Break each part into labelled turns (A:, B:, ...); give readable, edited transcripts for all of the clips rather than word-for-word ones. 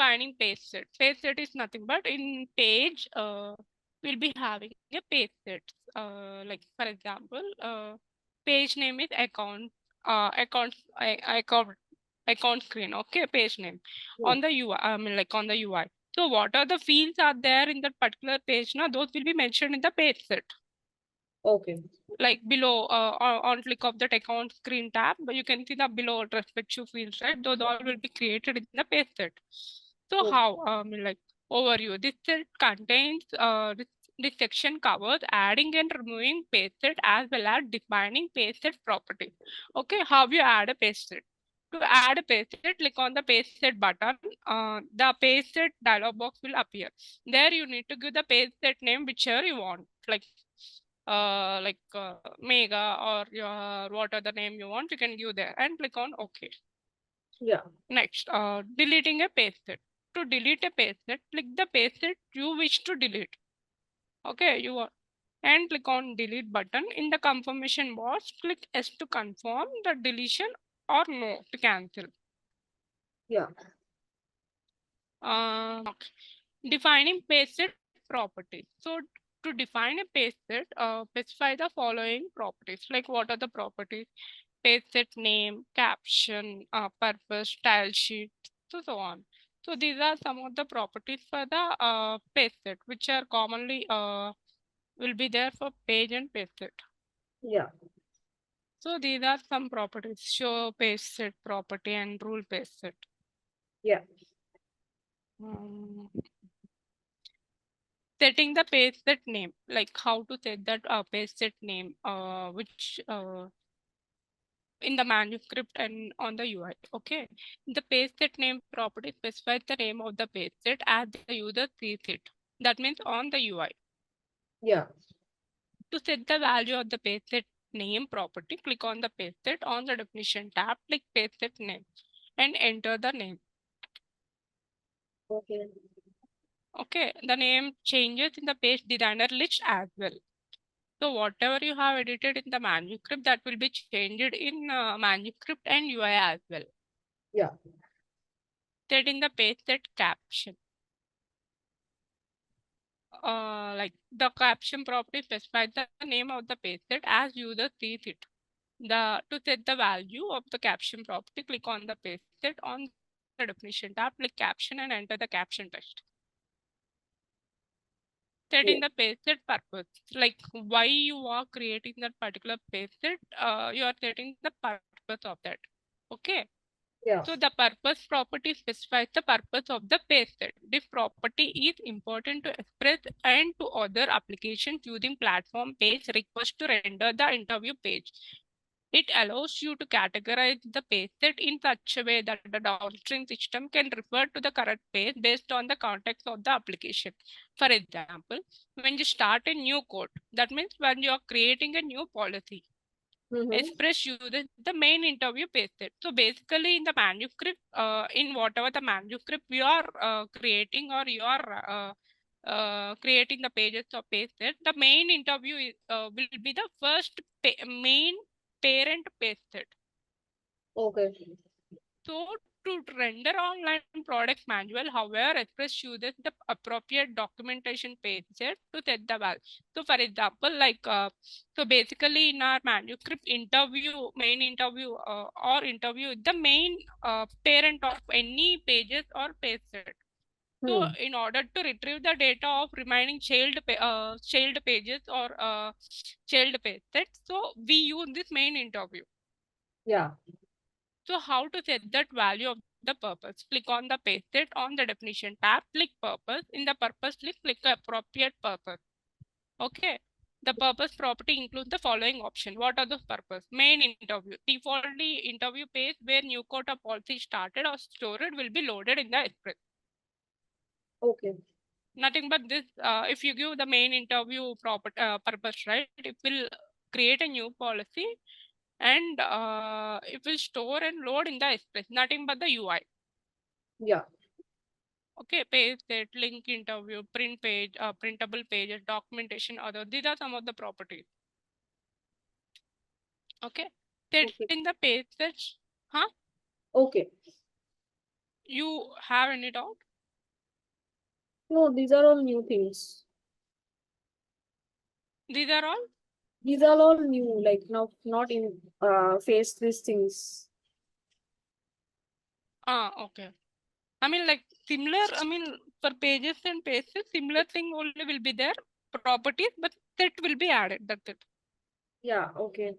A: defining page set. Page set is nothing but in page, we'll be having a page set. Like for example, page name is account screen. Okay, page name
B: Hmm.
A: on the UI. I mean, like on the UI. So what are the fields are there in that particular page? Now those will be mentioned in the page set.
B: Okay.
A: Like below, on click of that account screen tab, but you can see the below respective fields, right? Those all will be created in the page set. So
B: Hmm.
A: how, like overview, this set contains, this section covers adding and removing page set as well as defining page set properties. Okay, how you add a page set? To add a page set, click on the page set button. The page set dialog box will appear. There you need to give the page set name whichever you want, like Mega or your what other name you want, you can give there and click on OK.
B: Yeah.
A: Next, deleting a page set. To delete a page set, click the page set you wish to delete. Okay, you are and click on delete button. In the confirmation box, click S to confirm the deletion or no to cancel.
B: Yeah.
A: Okay. Defining page set properties. So to define a page set, specify the following properties. Like what are the properties? Page set name, caption, purpose, style sheet, so on. So these are some of the properties for the page set, which are commonly will be there for page and page set.
B: Yeah.
A: So these are some properties: show page set property and rule page set.
B: Yeah.
A: Um, Setting the page set name, like how to set that page set name, which in the manuscript and on the UI. Okay, the page set name property specifies the name of the page set as the user sees it. That means on the UI.
B: Yeah.
A: To set the value of the page set name property, click on the page set. On the definition tab, click page set name and enter the name.
B: Okay.
A: Okay, the name changes in the page designer list as well. So whatever you have edited in the manuscript, that will be changed in manuscript and UI as well.
B: Yeah.
A: Set in the page set caption. Like the caption property specifies the name of the page set as user sees it. To set the value of the caption property, click on the page set. On the definition tab, click caption and enter the caption text. Set in
B: Yeah.
A: the page set purpose, like why you are creating that particular page set. You are setting the purpose of that. Okay.
B: Yeah.
A: So the purpose property specifies the purpose of the page set. This property is important to express and to other applications using platform page request to render the interview page. It allows you to categorize the page set in such a way that the downstream system can refer to the correct page based on the context of the application. For example, when you start a new code, that means when you are creating a new policy,
B: Mm-hmm.
A: Express uses the main interview page set. So basically in the manuscript, in whatever the manuscript you are creating or you are creating the pages of page set, the main interview will be the first main parent page set.
B: Okay.
A: So to render online product manual, however, Express uses the appropriate documentation page set to set the value. So for example, so basically in our manuscript interview, main interview or interview, the main parent of any pages or page set. So
B: Hmm.
A: in order to retrieve the data of remaining child pages or child page sets, so we use this main interview.
B: Yeah.
A: So how to set that value of the purpose? Click on the page set. On the definition tab, click purpose. In the purpose list, click appropriate purpose. Okay. The purpose property includes the following option. What are the purpose? Main interview. Defaultly interview page where new quota policy started or stored will be loaded in the Express.
B: Okay.
A: Nothing but this, if you give the main interview purpose, right, it will create a new policy and it will store and load in the Express. Nothing but the UI.
B: Yeah.
A: Okay, page set, link interview, print page, printable pages, documentation, other. These are some of the properties. Okay, set
B: Okay.
A: in the page set. Huh?
B: Okay.
A: You have any doubt?
B: No, these are all new things.
A: These are all?
B: These are all new, like now not in face these things.
A: Okay. I mean, like similar, I mean, for pages and pages, similar thing only will be there, properties, but set will be added. That's it.
B: Yeah, okay.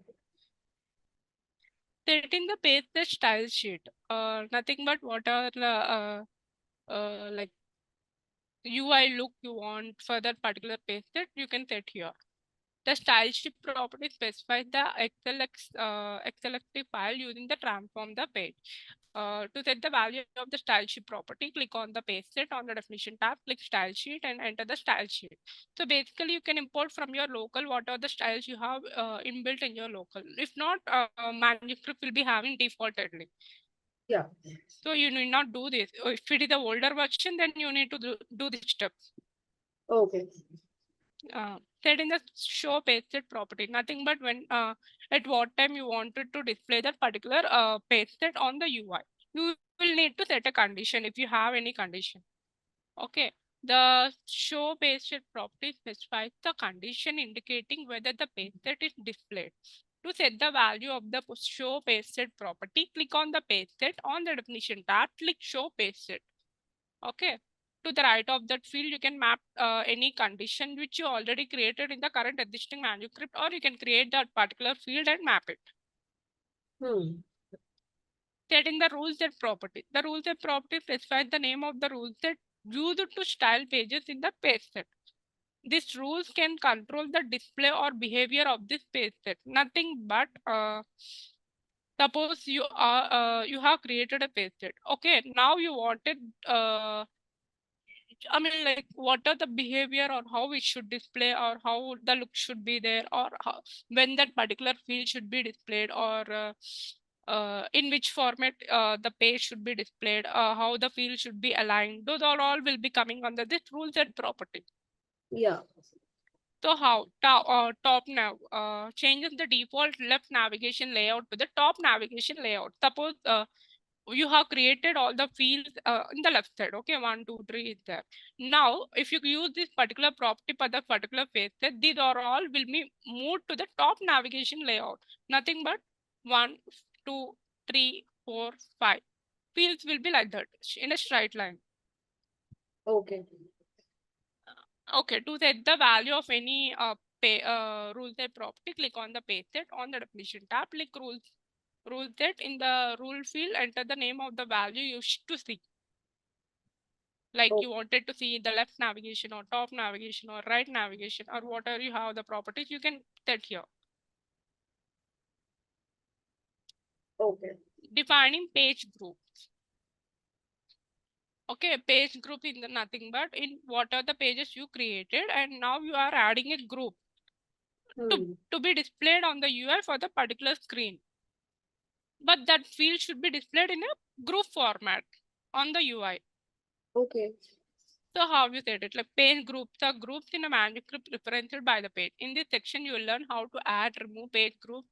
A: Set in the page set style sheet. Nothing but what are the like UI look you want for that particular page set, you can set here. The style sheet property specifies the XLSX file using the transform the page. To set the value of the style sheet property, click on the page set on the definition tab, click style sheet and enter the style sheet. So basically you can import from your local whatever the styles you have inbuilt in your local. If not, manuscript will be having defaultedly.
B: Yeah.
A: So you need not do this. If it is the older version, then you need to do this step.
B: Okay.
A: Set in the show page set property, nothing but when at what time you wanted to display that particular page set on the UI. You will need to set a condition if you have any condition. Okay. The show page set property specifies the condition indicating whether the page set is displayed. To set the value of the show page set property, click on the page set on the definition tab, click show page set. Okay. To the right of that field, you can map any condition which you already created in the current existing manuscript, or you can create that particular field and map it. Set in the rule set property. The rule set property specifies the name of the rule set used to style pages in the page set. These rules can control the display or behavior of this page set. Nothing but suppose you have created a page set. Okay, now you wanted I mean, like, what are the behavior or how it should display or how the look should be there or how, when that particular field should be displayed or in which format the page should be displayed, how the field should be aligned. Those all will be coming under this rule set property.
B: Yeah.
A: So how top nav changes the default left navigation layout to the top navigation layout. Suppose you have created all the fields in the left side. Okay, 1, 2, 3 is there. Now, if you use this particular property for the particular phase set, these are all will be moved to the top navigation layout. Nothing but 1, 2, 3, 4, 5. Fields will be like that in a straight line.
B: Okay.
A: Okay, to set the value of any rule set property, click on the page set on the definition tab, click rule set in the rule field, enter the name of the value you wish to see. Like you wanted to see the left navigation or top navigation or right navigation or whatever you have the properties, you can set here.
B: Okay.
A: Defining page groups. Okay, page group is nothing but in what are the pages you created and now you are adding a group to be displayed on the UI for the particular screen. But that field should be displayed in a group format on the UI.
B: Okay.
A: So how you said it, like page groups are groups in a manuscript referenced by the page. In this section, you will learn how to add, remove page groups,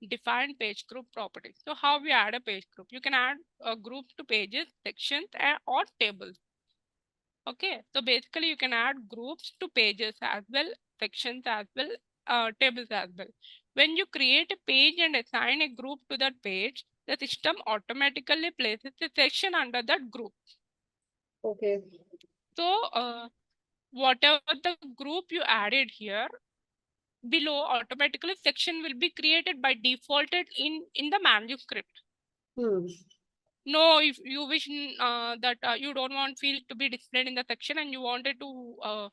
A: define page group properties. So how we add a page group? You can add a group to pages, sections, or tables. Okay, so basically you can add groups to pages as well, sections as well, tables as well. When you create a page and assign a group to that page, the system automatically places a section under that group.
B: Okay.
A: So whatever the group you added here, below automatically section will be created by defaulted in the manuscript. No, if you wish that you don't want field to be displayed in the section and you wanted to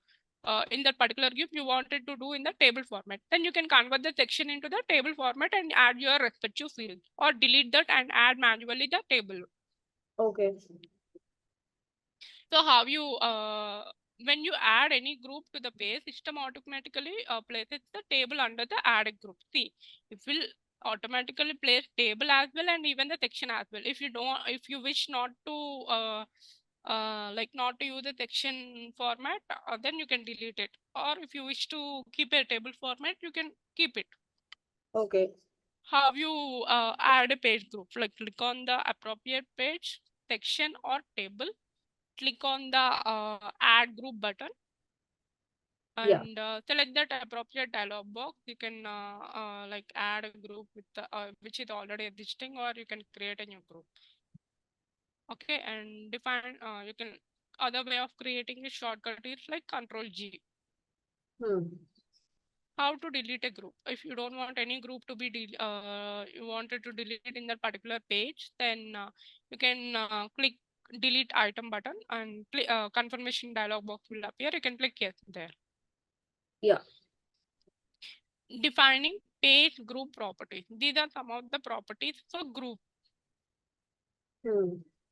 A: in that particular group you wanted to do in the table format, then you can convert the section into the table format and add your respective field or delete that and add manually the table.
B: Okay.
A: So how you when you add any group to the page, system automatically places the table under the added group. See, it will automatically place table as well and even the section as well. If you wish not to like not to use the section format, then you can delete it. Or if you wish to keep a table format, you can keep it.
B: Okay.
A: How you add a page group? Like click on the appropriate page, section or table. click on the add group button
B: Yeah.
A: and select that appropriate dialog box. You can like add a group with the, which is already existing, or you can create a new group. Okay, and define, you can, other way of creating a shortcut is like Control G. How to delete a group? If you don't want any group to be you wanted to delete in that particular page, then you can click delete item button and confirmation dialog box will appear. You can click yes there.
B: Yeah.
A: Defining page group properties. These are some of the properties for group.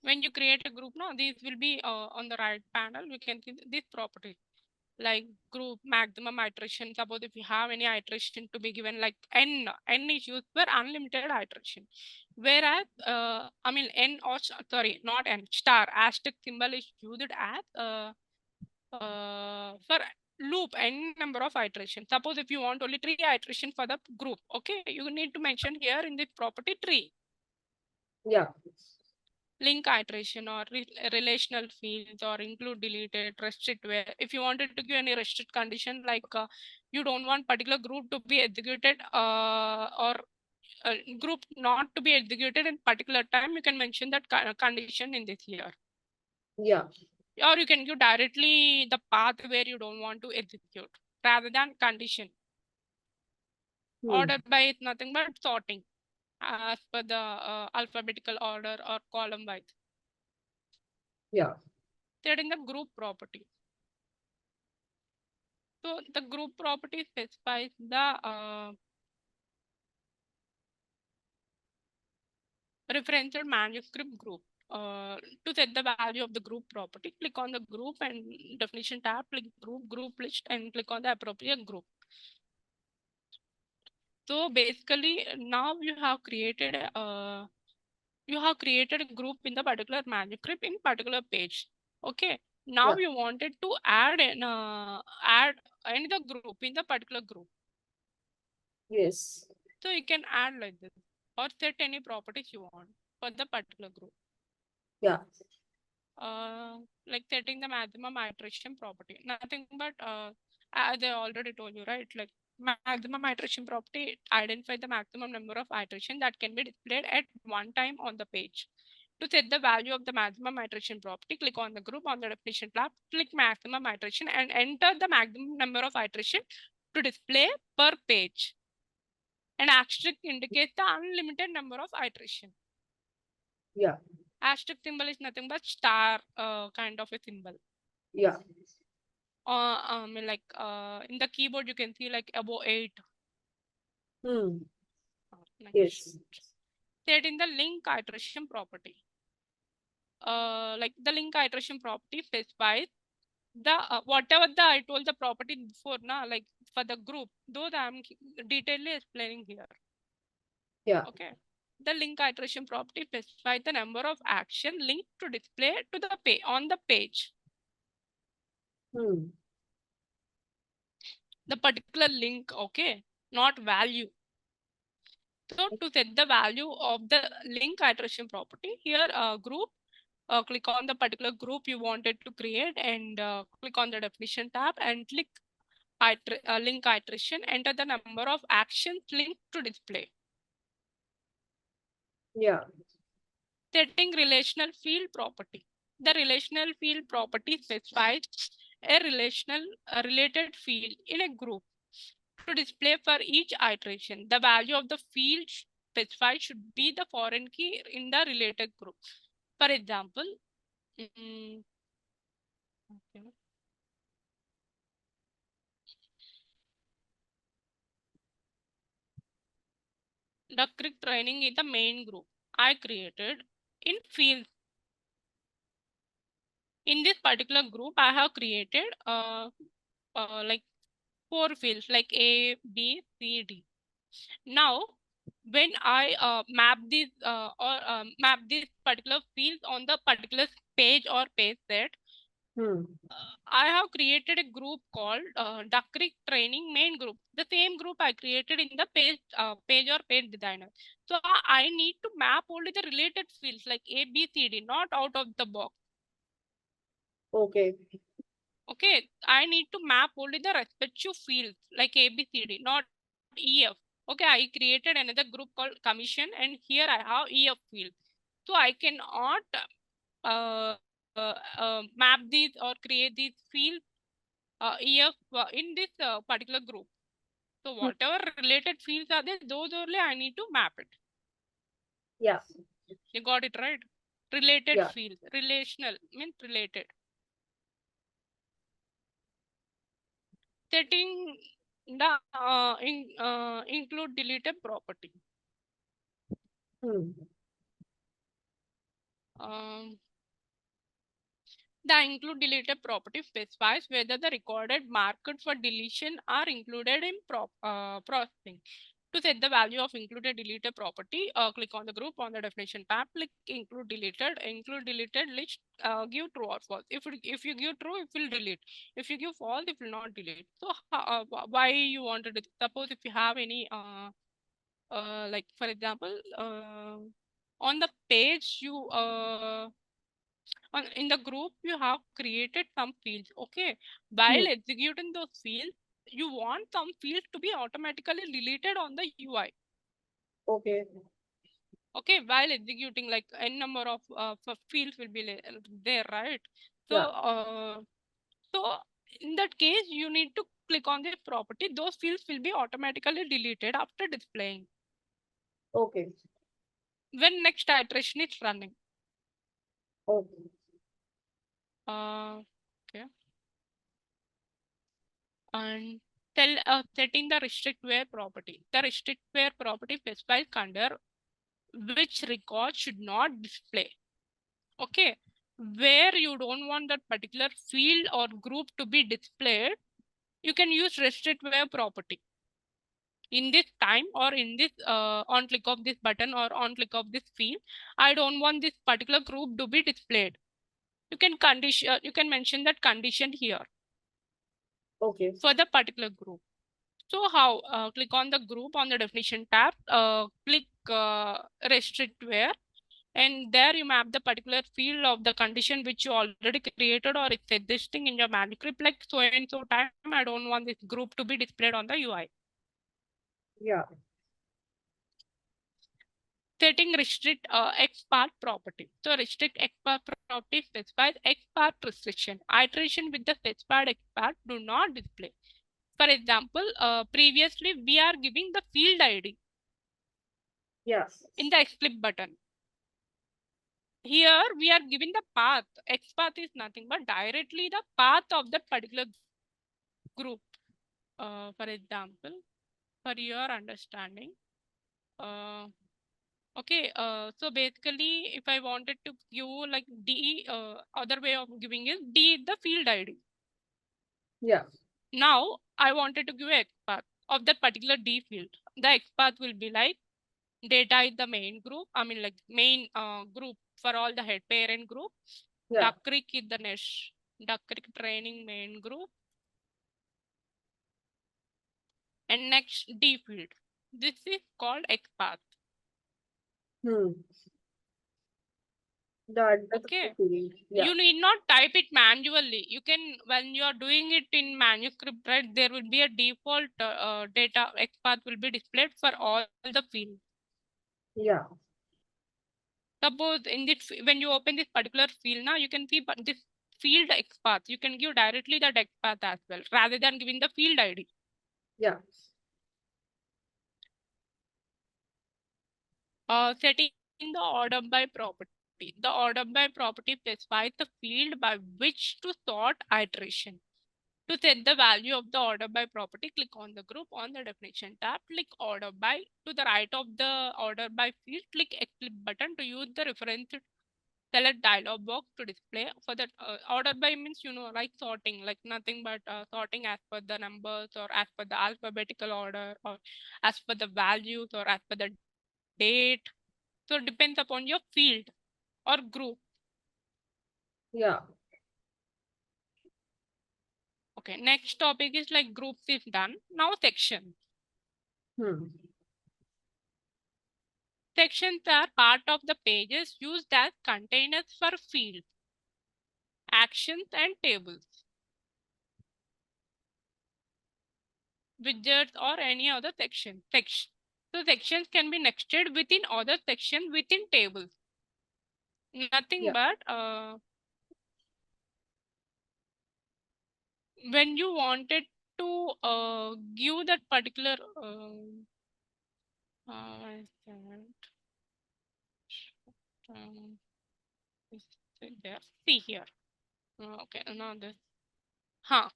A: When you create a group now, these will be on the right panel. We can see these properties like group maximum iteration. Suppose if you have any iteration to be given, like n is used for unlimited iteration, whereas I mean n, or sorry, not n, star asterisk symbol is used as for loop n number of iterations. Suppose if you want only 3 iterations for the group, okay, you need to mention here in the property 3.
B: Yeah.
A: Link iteration or relational fields, or include, deleted, restrict. Where if you wanted to give any restrict condition, like you don't want particular group to be executed or group not to be executed in particular time, you can mention that condition in this here.
B: Yeah.
A: Or you can give directly the path where you don't want to execute rather than condition. Order by is nothing but sorting as per the alphabetical order or column wise.
B: Yeah.
A: Setting the group property. So the group property specifies the referential manuscript group. To set the value of the group property, click on the group and definition tab, click group list, and click on the appropriate group. So basically now you have created a group in the particular manuscript in particular page. Okay. Now you wanted to add another group in the particular group.
B: Yes.
A: So you can add like this or set any properties you want for the particular group.
B: Yeah.
A: Like setting the maximum iteration property. Nothing but as I already told you, right? Like maximum iteration property identify the maximum number of iteration that can be displayed at one time on the page. To set the value of the maximum iteration property, click on the group on the definition tab, click maximum iteration and enter the maximum number of iteration to display per page. An asterisk indicates the unlimited number of iteration.
B: Yeah.
A: Asterisk symbol is nothing but star kind of a symbol.
B: Yeah.
A: Like in the keyboard you can see like above 8.
B: Yes.
A: Set in the link iteration property. Like the link iteration property specifies the whatever I told the property before now, like for the group, those I'm detailedly explaining here.
B: Yeah.
A: Okay. The link iteration property specifies the number of action linked to display to the page on the page. The particular link, okay, not value. So to set the value of the link iteration property, here group, click on the particular group you wanted to create and click on the definition tab and click link iteration, enter the number of actions linked to display.
B: Yeah.
A: Setting relational field property. The relational field property specifies a related field in a group to display for each iteration. The value of the field specified should be the foreign key in the related group. For example, okay. Duck Creek training is the main group I created in fields. In this particular group, I have created like 4 fields like A, B, C, D. Now, when I map these map these particular fields on the particular page or page set, I have created a group called Duck Creek Training Main Group. The same group I created in the page or page designer. So I need to map only the related fields like A, B, C, D, not out of the box.
B: Okay.
A: Okay, I need to map only the respective fields like A, B, C, D, not EF. Okay, I created another group called commission, and here I have EF field. So I cannot uh, map these or create these fields EF in this particular group. So
B: Hmm.
A: whatever related fields are there, those only I need to map it.
B: Yeah.
A: You got it right? Related
B: Yeah.
A: fields, relational means related. Setting the include deleted property.
B: Hmm.
A: Um, the include deleted property specifies whether the recorded marked for deletion are included in processing. To set the value of included deleted property, click on the group on the definition tab, click include deleted list, give true or false. If you give true, it will delete. If you give false, it will not delete. So why you wanted it? Suppose if you have any like for example, on the page you in the group you have created some fields. Okay,
B: Hmm.
A: while executing those fields, you want some fields to be automatically deleted on the UI.
B: Okay.
A: Okay, while executing, like n number of fields will be there, right? So
B: Yeah.
A: so in that case you need to click on the property. Those fields will be automatically deleted after displaying
B: Okay.
A: when next iteration is running.
B: Okay.
A: Okay, and setting the restrict where property. The restrict where property specifies under which record should not display. Okay, where you don't want that particular field or group to be displayed, you can use restrict where property. In this time or in this on click of this button or on click of this field, I don't want this particular group to be displayed. You can condition, you can mention that condition here
B: Okay.
A: for the particular group. So how? Click on the group on the definition tab, click restrict where, and there you map the particular field of the condition which you already created or it's existing in your manuscript, like so and so time I don't want this group to be displayed on the UI.
B: Yeah.
A: Setting restrict XPath property. So restrict XPath property specifies XPath restriction. Iteration with the specified XPath do not display. For example, previously we are giving the field ID
B: Yeah.
A: in the XFlip button. Here we are giving the path. XPath is nothing but directly the path of that particular group. For example, for your understanding, uh, okay, so basically, if I wanted to give like D, other way of giving is D is the field ID.
B: Yeah.
A: Now I wanted to give a XPath of that particular D field. The XPath will be like data is the main group. I mean like main group for all the head parent group.
B: Yeah.
A: Duck Creek is the next. Duck Creek training main group. And next D field. This is called XPath.
B: Hmm. That's the
A: Okay.
B: feeling. Yeah.
A: You need not type it manually. You can, when you are doing it in manuscript, right, there will be a default data XPath will be displayed for all the fields.
B: Yeah.
A: Suppose in this, when you open this particular field now, you can see this field XPath. You can give directly that XPath as well, rather than giving the field ID.
B: Yeah.
A: Setting the order by property. The order by property specifies the field by which to sort iteration. To set the value of the order by property, click on the group on the definition tab, click order by. To the right of the order by field, click Eclipse button to use the reference select dialog box to display. For that order by means, you know, like sorting, like nothing but sorting as per the numbers or as per the alphabetical order or as per the values or as per the date. So it depends upon your field or group.
B: Yeah.
A: Okay, next topic is like groups is done. Now section.
B: Hmm.
A: Sections are part of the pages used as containers for fields. actions and tables, widgets, or any other section. So sections can be nested within other sections within tables. Nothing
B: Yeah.
A: but when you wanted to give that particular uh, um, is it there? See here. Okay, now this. Huh.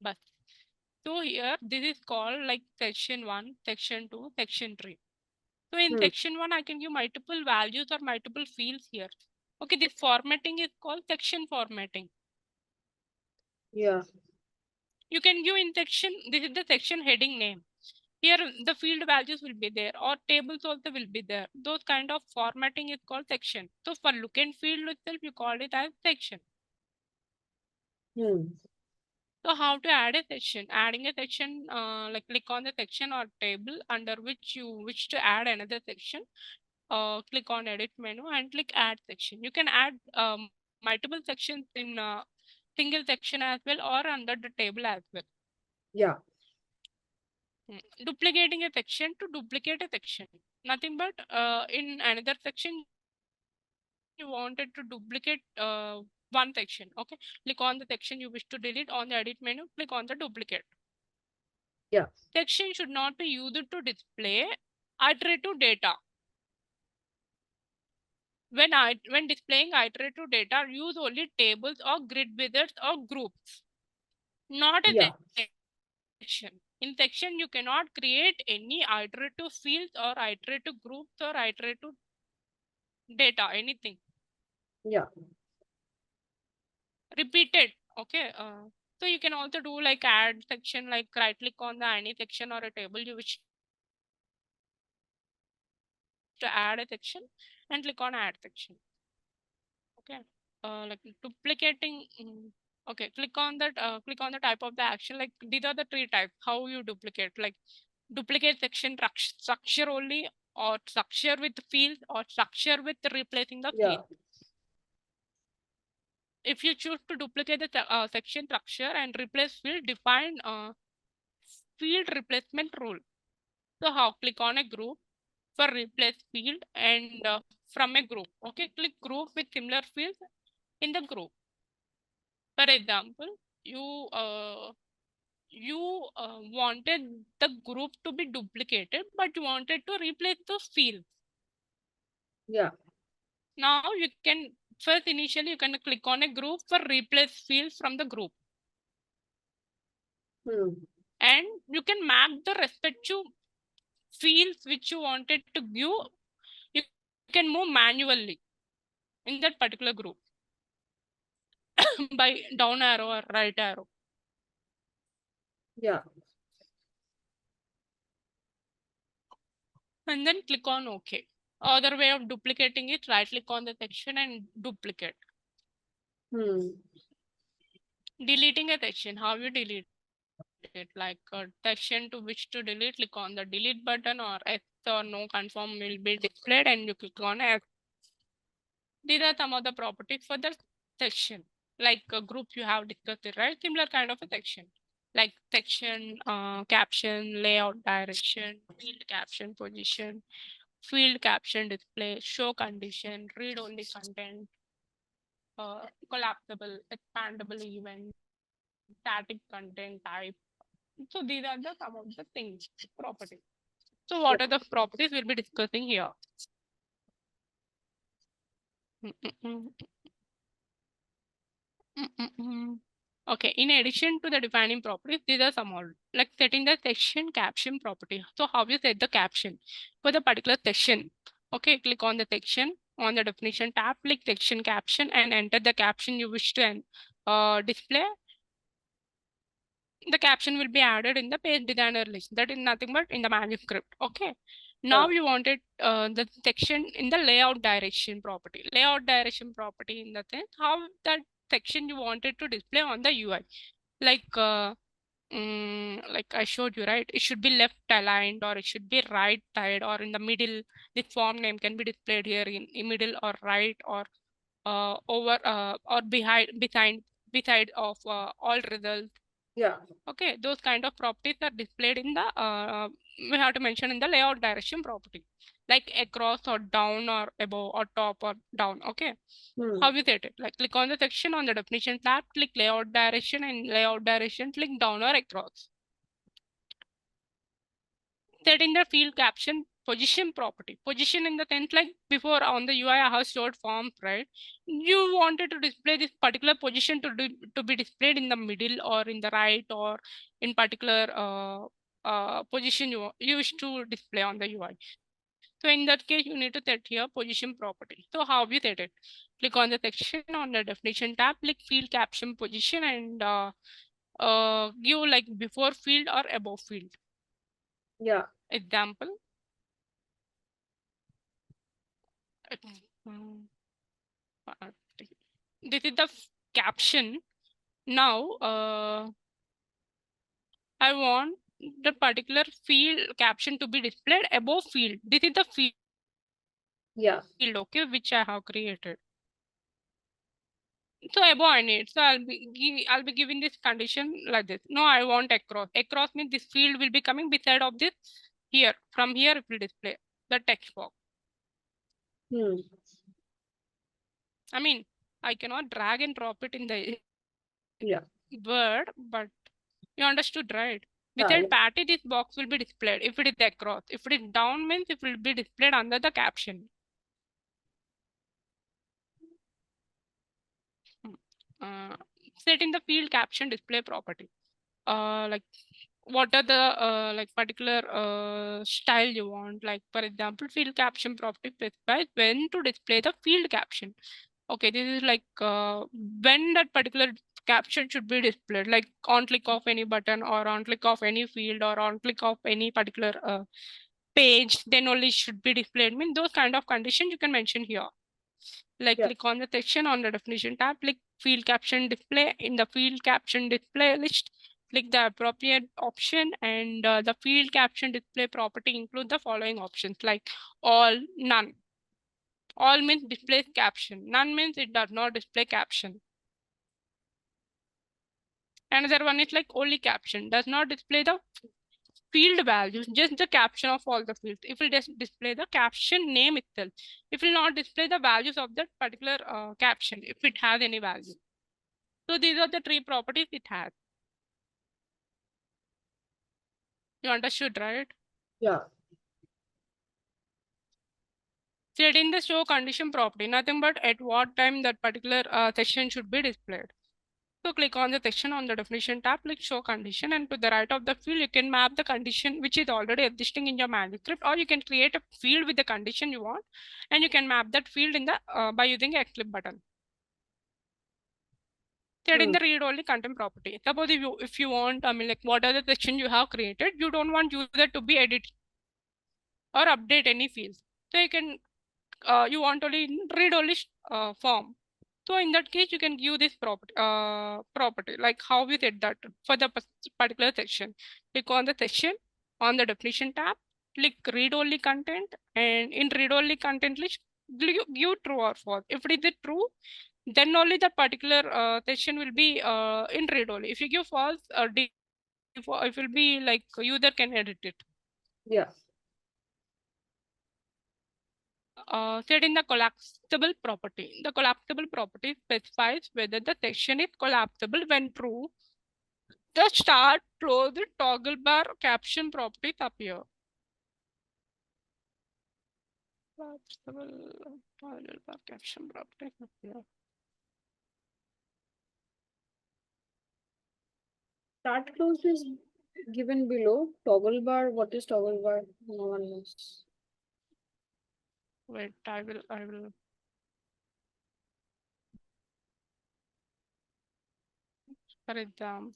A: But so here this is called like section 1, section 2, section 3. So in
B: Hmm.
A: section 1, I can give multiple values or multiple fields here. Okay, this formatting is called section formatting.
B: Yeah.
A: You can give in section, this is the section heading name. Here the field values will be there or tables also will be there. Those kind of formatting is called section. So for look and field itself, you call it as section.
B: Hmm.
A: So how to add a section? Adding a section, like click on the section or table under which you wish to add another section. Click on edit menu and click add section. You can add multiple sections in single section as well or under the table as well.
B: Yeah.
A: Duplicating a section to duplicate a section. Nothing but in another section you wanted to duplicate one section. Okay, click on the section you wish to delete. On the edit menu, click on the duplicate.
B: Yeah.
A: Section should not be used to display iterative data. When displaying iterative data, use only tables or grid wizards or groups, not a
B: Yeah.
A: section. In section, you cannot create any iterative fields or iterative groups or iterative data, anything.
B: Yeah.
A: Repeated. Okay. So you can also do like add section, like right click on the any section or a table you wish to add a section and click on add section. Okay. Like duplicating. Okay, click on that. Click on the type of the action. Like these are the three types. How you duplicate? Like duplicate section structure only, or structure with field, or structure with replacing the
B: Yeah.
A: field. If you choose to duplicate the section structure and replace field, define field replacement rule. So how? Click on a group for replace field and from a group. Okay, click group with similar fields in the group. For example, you wanted the group to be duplicated, but you wanted to replace those fields.
B: Yeah.
A: Now you can first initially you can click on a group for replace fields from the group,
B: Hmm.
A: and you can map the respective fields which you wanted to give. You can move manually in that particular group by down arrow or right arrow.
B: Yeah.
A: And then click on OK. Other way of duplicating it, right click on the section and duplicate.
B: Hmm.
A: Deleting a section, how you delete it? Like a section to which to delete, click on the delete button or X or no confirm will be displayed and you click on X. These are some of the properties for the section. Like a group you have discussed it, right? Similar kind of a section. Like section, caption, layout, direction, field caption, position, field caption, display, show condition, read only content, collapsible, expandable event, static content type. So these are the some of the things, properties. So
B: Yeah.
A: what are the properties we'll be discussing here? Mm, mm, mm. Okay, in addition to the defining properties, these are some more like setting the section caption property. So how you set the caption for the particular section? Okay, click on the section on the definition tab, click section caption and enter the caption you wish to display. The caption will be added in the page designer list. That is nothing but in the manuscript. Okay. Now
B: Yeah.
A: you wanted the section in the layout direction property. Layout direction property in the sense how that section you wanted to display on the UI. Like like I showed you, right? It should be left aligned or it should be right side or in the middle. This form name can be displayed here in middle or right or over or beside of all results.
B: Yeah.
A: Okay, those kind of properties are displayed in the we have to mention in the layout direction property, like across or down or above or top or down. Okay, how you set it? Like click on the section on the definition tab, click layout direction, and layout direction click down or across. Set in the field caption position property. Position in the sense, like before on the UI I have stored forms, right? You wanted to display this particular position to be displayed in the middle or in the right or in particular position you wish to display on the UI. So in that case, you need to set here position property. So how we set it? Click on the section on the definition tab, click field caption position, and give like before field or above field.
B: Yeah.
A: Example. This is the caption. Now, I want the particular field caption to be displayed above field. This is the field,
B: Yeah.
A: okay, which I have created. So above I need. So I'll be giving this condition like this. No, I want across. Across means this field will be coming beside of this here. From here it will display the text box. I mean, I cannot drag and drop it in the word, but you understood, right? Beside Patty, this box will be displayed if it is across. If it is down means it will be displayed under the caption. Setting the field caption display property. Like what are the like particular style you want? Like for example, field caption property specifies when to display the field caption. Okay, this is like when that particular caption should be displayed, like on click of any button or on click of any field or on click of any particular page, then only should be displayed. I mean, those kind of conditions you can mention here. Like click on the section on the definition tab, click field caption display. In the field caption display list, click the appropriate option, and the field caption display property include the following options like all, none. All means displays caption. None means it does not display caption. Another one is like only caption, does not display the field values, just the caption of all the fields. It will just display the caption name itself. It will not display the values of that particular caption if it has any value. So these are the three properties it has. You understood, right?
B: Yeah.
A: Set in the show condition property, nothing but at what time that particular section should be displayed. So click on the section on the definition tab, click show condition, and to the right of the field, you can map the condition which is already existing in your manuscript, or you can create a field with the condition you want, and you can map that field in the by using the Xlib button. Set in the read-only content property. Suppose if you want, I mean, like what are the section you have created, you don't want user to be edit or update any fields. So you can you want only read-only form. So in that case, you can give this property, like how we set that for the particular section. Click on the section on the definition tab, click read-only content, and in read-only content list, give true or false. If it is true, then only that particular section will be in read-only. If you give false, it will be like user can edit it.
B: Yeah.
A: Set in the collapsible property. The collapsible property specifies whether the section is collapsible. When true, the start, close, toggle bar caption properties appear. Collapsible toggle bar caption properties appear.
B: Start close is given below. Toggle bar. What is toggle bar? No one knows.
A: Wait, I will. For example,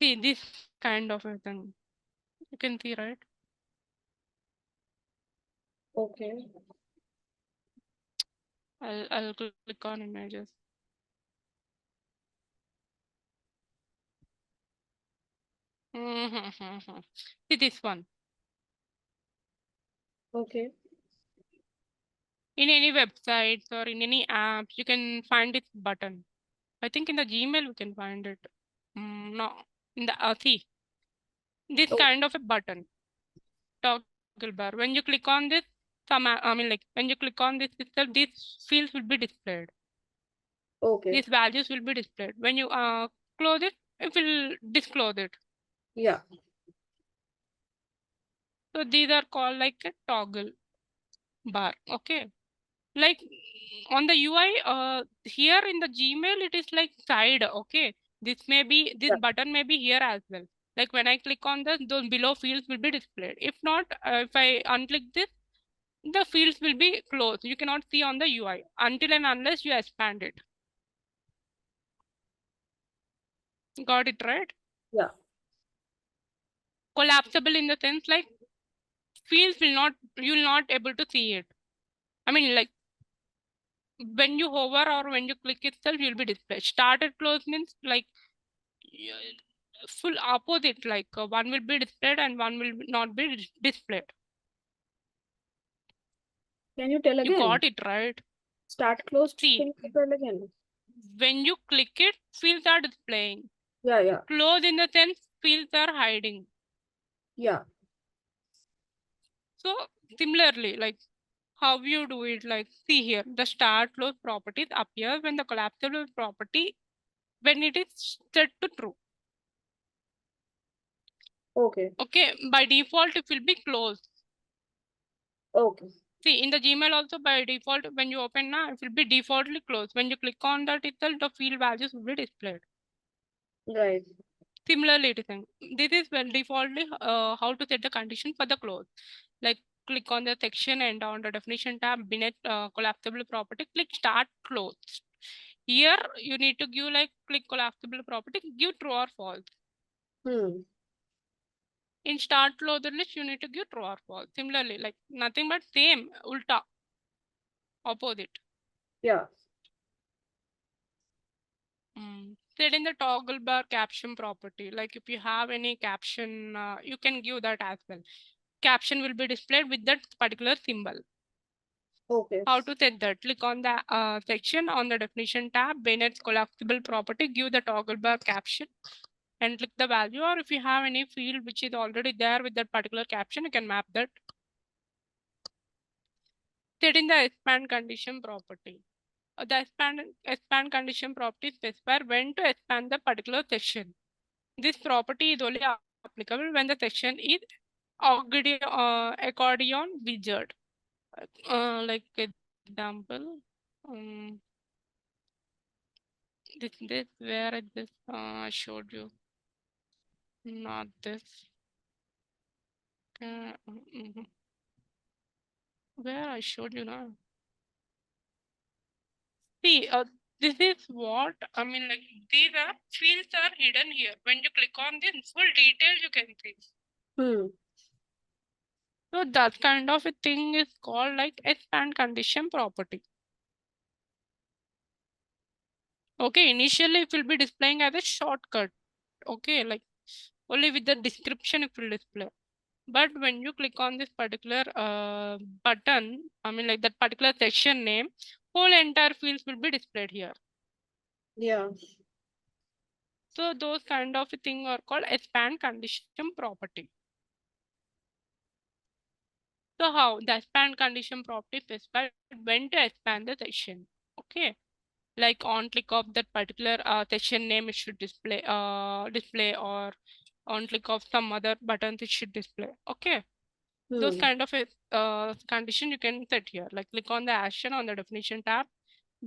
A: see this kind of a thing. You can see, right?
B: Okay.
A: I'll click on images. See this one.
B: Okay.
A: In any websites or in any apps, you can find this button. I think in the Gmail we can find it. No, in the see this
B: Oh,
A: kind of a button, toggle bar. When you click on this, I mean like when you click on this itself, these fields will be displayed.
B: okay.
A: These values will be displayed. When you close it, it will disclose it.
B: Yeah.
A: So these are called like a toggle bar. Okay. Like on the UI, here in the Gmail, it is like side. Okay. This
B: Yeah.
A: button may be here as well. Like when I click on this, those below fields will be displayed. If not, if I unclick this, the fields will be closed. You cannot see on the UI until and unless you expand it. Got it right?
B: Yeah.
A: Collapsible in the sense like fields you will not able to see it. I mean like when you hover or when you click itself, you'll be displayed. Started close means like full opposite, like one will be displayed and one will not be displayed.
B: Can you tell
A: You
B: again?
A: got it right.
B: Start closed.
A: See,
B: Can you tell again?
A: when you click it, fields are displaying.
B: Yeah, yeah.
A: Close in the sense fields are hiding.
B: Yeah.
A: So similarly, like how you do it, like see here, the start close properties appear when the collapsible property, when it is set to true.
B: Okay.
A: Okay, by default it will be closed.
B: Okay.
A: See, in the Gmail also by default, when you open now, it will be defaultly closed. When you click on that itself, the field values will be displayed.
B: Right.
A: Similarly, it is saying, this is when defaultly how to set the condition for the close. Like click on the section and on the definition tab beneath collapsible property, click start close. Here you need to give like click collapsible property, give true or false. In start closed list, you need to give true or false. Similarly, like nothing but same, ulta, opposite.
B: Yeah.
A: Set in the toggle bar caption property. Like if you have any caption, you can give that as well. Caption will be displayed with that particular symbol.
B: Okay.
A: How to set that? Click on the section on the definition tab, Bennett's collapsible property, give the toggle bar caption and click the value. Or if you have any field which is already there with that particular caption, you can map that. Set in the expand condition property. The expand condition property specifies when to expand the particular section. This property is only applicable when the section is accordion wizard. Like example, this where I just showed you, not this. Where I showed you now. See, this is what I mean. Like these are fields are hidden here. When you click on this, full details you can see. So that kind of a thing is called like expand condition property. Okay, initially it will be displaying as a shortcut. Okay, like only with the description it will display. But when you click on this particular button, I mean like that particular section name, whole entire fields will be displayed here.
B: Yeah.
A: So those kind of a thing are called expand condition property. So how the expand condition property specifies when to expand the section. Okay, like on click of that particular section name, it should display or on click of some other buttons it should display. Okay, those kind of a condition you can set here. Like click on the action on the definition tab,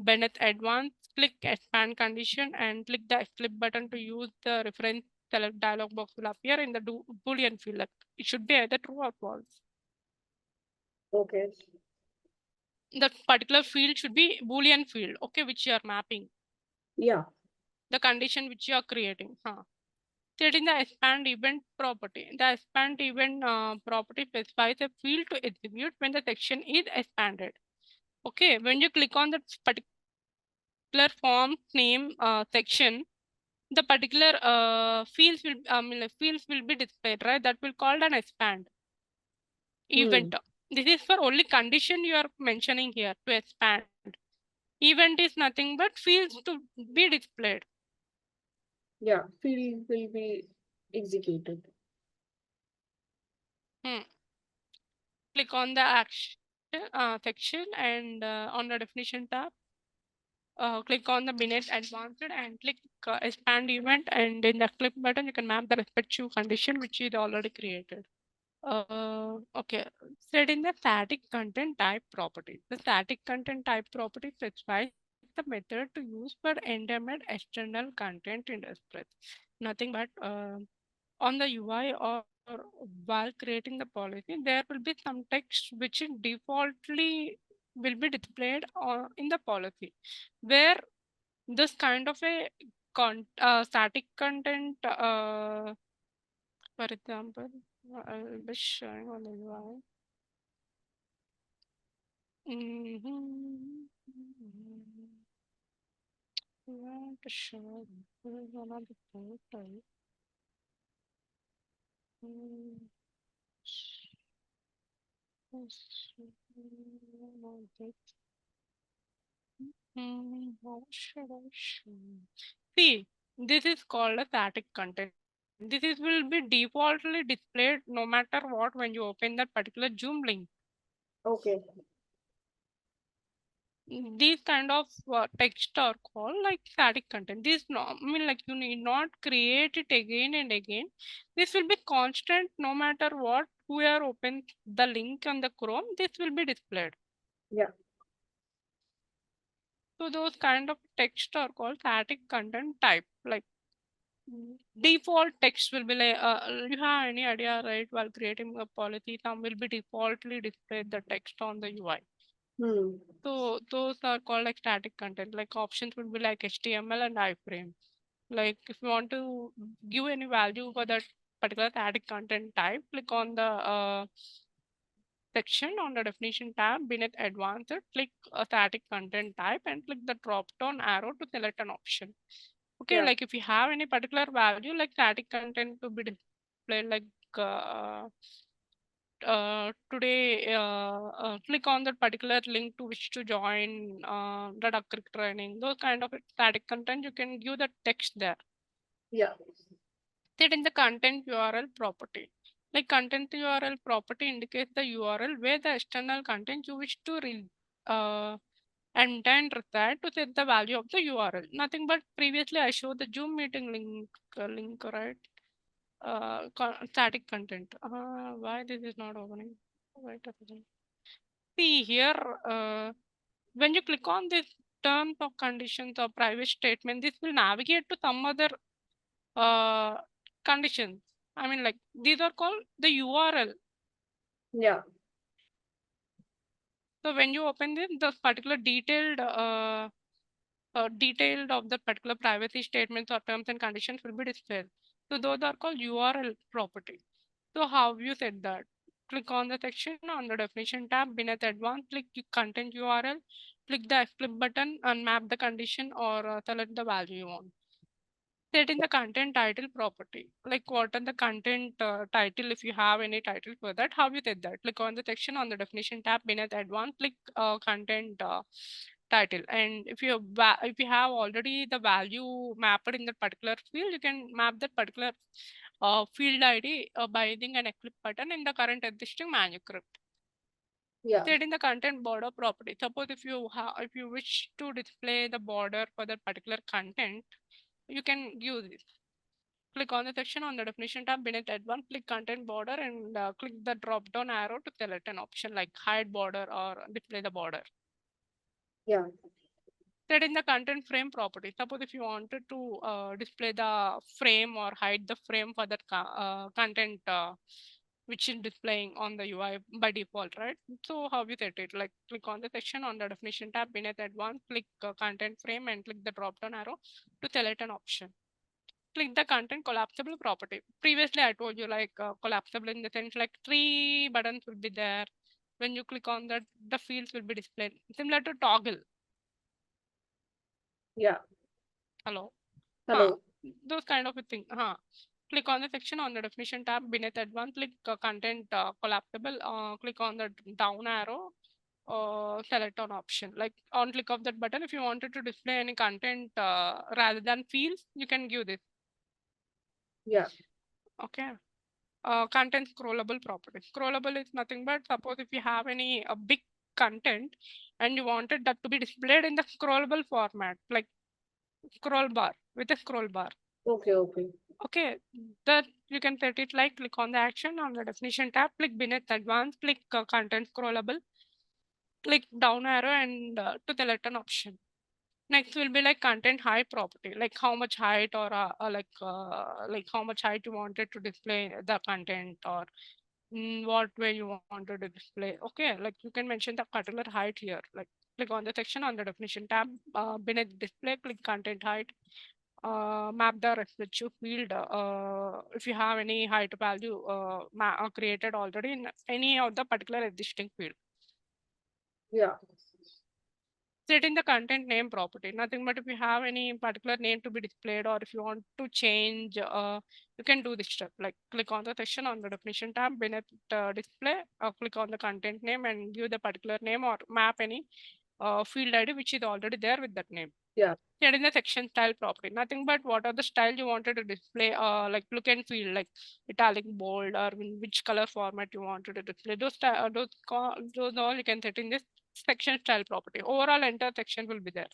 A: beneath advanced, click expand condition and click the flip button to use the reference select dialog box will appear in the boolean field. Like it should be either true or false.
B: Okay.
A: The particular field should be boolean field, okay, which you are mapping.
B: Yeah.
A: The condition which you are creating. Setting the expand event property. The expand event property specifies a field to execute when the section is expanded. Okay, when you click on that particular form name section, the particular fields will fields will be displayed, right? That will called an expand event. This is for only condition you are mentioning here to expand. Event is nothing but fields to be displayed.
B: Yeah, field will be executed.
A: Hmm. Click on the action section and on the definition tab, click on the minute advanced and click expand event, and in the click button you can map the respective condition which is already created. Okay, set in the static content type property. The static content type property specifies the method to use for endemic external content in Express. Nothing but on the UI or while creating the policy, there will be some text which is defaultly will be displayed in the policy, where this kind of a static content, for example, I'll be showing on the UI. Mhm. Yeah, to show this is one of the portal. Mm, how should I show? See, this is called a static content. This is will be defaultly displayed no matter what when you open that particular Zoom link.
B: Okay.
A: These kind of text are called like static content. This no, I mean like you need not create it again and again. This will be constant no matter what. Whoever opens the link on the Chrome, this will be displayed.
B: Yeah.
A: So those kind of text are called static content type. Like default text will be like, you have any idea, right? While creating a policy, some will be defaultly displayed the text on the UI.
B: Hmm.
A: So those are called like static content. Like options would be like HTML and iframe. Like if you want to give any value for that particular static content type, click on the section on the definition tab beneath advanced, click a static content type and click the drop down arrow to select an option. Okay,
B: Yeah.
A: like if you have any particular value like static content to be displayed, like uh, today click on that particular link to wish to join the Duck Creek training, those kind of static content you can give the text there.
B: Yeah.
A: Set in the content URL property. Like content URL property indicates the URL where the external content you wish to and then reside to set the value of the URL. Nothing but previously I showed the Zoom meeting link, right? Static content. Why this is not opening? Wait a second. See here, when you click on this terms of conditions or private statement, this will navigate to some other uh, conditions. I mean, like these are called the URL.
B: Yeah.
A: So when you open this, the particular detailed of the particular privacy statements or terms and conditions will be displayed. So those are called URL property. So how you set that? Click on the section on the definition tab beneath advanced, click content URL, click the flip button and map the condition or select the value you want. Set in the content title property. Like what are the content title, if you have any title for that, how you set that? Click on the section on the definition tab beneath advanced, click content title. And if you have already the value mapped in that particular field, you can map that particular field ID by using an eclipse button in the current existing manuscript.
B: Yeah.
A: Set in the content border property. Suppose if you wish to display the border for that particular content, you can use this. Click on the section on the definition tab beneath advanced, click content border and click the drop down arrow to select an option like hide border or display the border.
B: Yeah.
A: Set in the content frame property. Suppose if you wanted to display the frame or hide the frame for that content which is displaying on the UI by default, right? So how you set it? Like click on the section on the definition tab beneath advanced, click content frame and click the drop down arrow to select an option. Click the content collapsible property. Previously, I told you like collapsible in the sense like three buttons will be there. When you click on that, the fields will be displayed. Similar to toggle.
B: Yeah.
A: Hello. Huh.
B: Hello.
A: Those kind of a thing. Huh. Click on the section on the definition tab beneath advanced, click content collapsible, click on the down arrow, select on option. Like on click of that button, if you wanted to display any content rather than fields, you can give this.
B: Yeah.
A: Okay. Content scrollable property. Scrollable is nothing but, suppose if you have any big content and you wanted that to be displayed in the scrollable format, like scroll bar with a scroll bar.
B: Okay, okay.
A: Okay, that you can set it like click on the action on the definition tab, click beneath advanced, click content scrollable, click down arrow and to select an option. Next will be like content height property, like how much height or like how much height you wanted to display the content, or what way you wanted to display. Okay, like you can mention the particular height here, like click on the section on the definition tab, beneath display, click content height, map the residue field. If you have any height value created already in any of the particular existing field.
B: Yeah.
A: Set in the content name property, nothing but if you have any particular name to be displayed, or if you want to change, you can do this step. Like click on the section on the definition tab beneath display, click on the content name and give the particular name or map any field ID which is already there with that name.
B: Yeah.
A: Here in the section style property, nothing but what are the style you wanted to display, like look and feel, like italic, bold, or in which color format you wanted to display. Those all you can set in this section style property. Overall entire section will be there.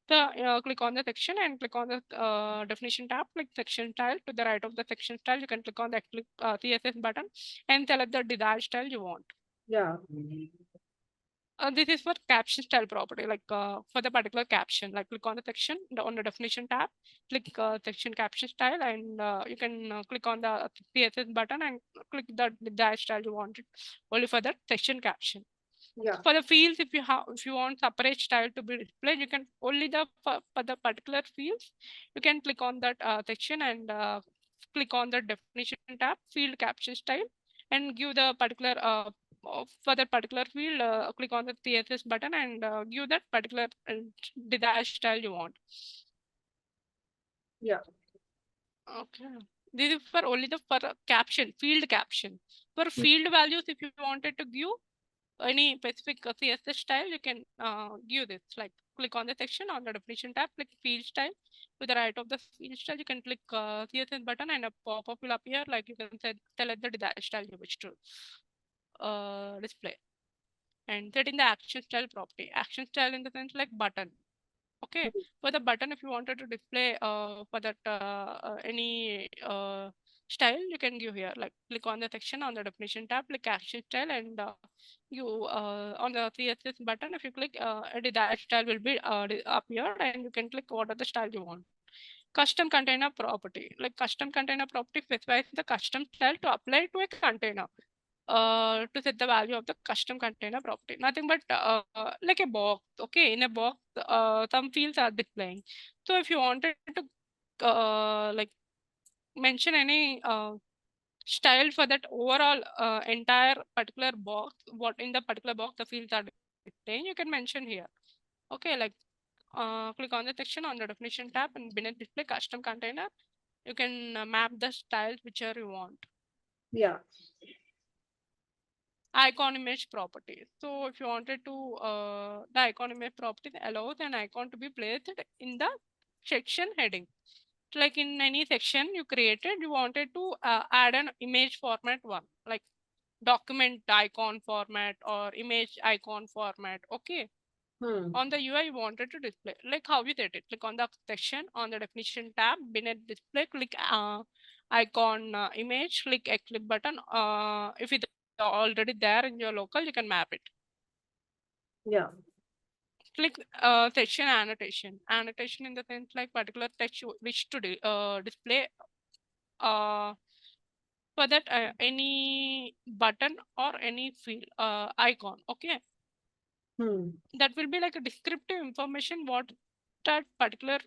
A: So click on the section and click on the definition tab, click section style. To the right of the section style, you can click on the CSS button and select the desired style you want.
B: Yeah.
A: This is for caption style property, like for the particular caption, like click on the section on the definition tab, click section caption style, and you can click on the CSS button and click the dash style you want it only for that section caption.
B: Yeah.
A: For the fields, if you want separate style to be displayed, you can only for the particular fields, you can click on that section and click on the definition tab, field caption style, and give the particular for that particular field, click on the CSS button and give that particular desired style you want.
B: Yeah.
A: Okay. This is for only the for caption, field caption. For field values, if you wanted to give any specific CSS style, you can give this. Like click on the section on the definition tab, click field style. To the right of the field style, you can click CSS button and a pop-up will appear. Like you can select the desired style you wish to display. And set in the action style property. Action style in the sense like button. Okay, for the button, if you wanted to display for that any style, you can give here. Like click on the section on the definition tab, click action style, and you on the CSS button, if you click edit, that style will be appeared, and you can click what are the style you want. Custom container property, like custom container property specifies the custom style to apply to a container. To set the value of the custom container property, nothing but like a box. Okay, in a box some fields are displaying. So if you wanted to like mention any style for that overall entire particular box, what in the particular box the fields are displaying, you can mention here. Okay, like click on the section on the definition tab and beneath display custom container, you can map the styles whichever you want.
B: Yeah.
A: Icon image property. So if you wanted to, the icon image property allows an icon to be placed in the section heading. Like in any section you created, you wanted to add an image format one, like document icon format or image icon format. Okay. On the UI, you wanted to display, like how you set it. Click on the section on the definition tab, beneath display, click icon image, click a click button. If it's already there in your local, you can map it.
B: Yeah.
A: Click section annotation. Annotation in the sense like particular text you wish to display for that any button or any field icon. Okay. That will be like a descriptive information what that particular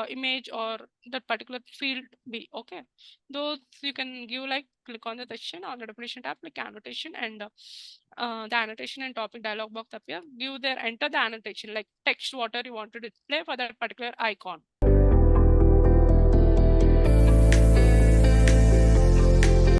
A: image or that particular field be. Okay, those you can give, like click on the section on the definition tab, click annotation, and the annotation and topic dialog box appear. Give there, enter the annotation like text whatever you want to display for that particular icon.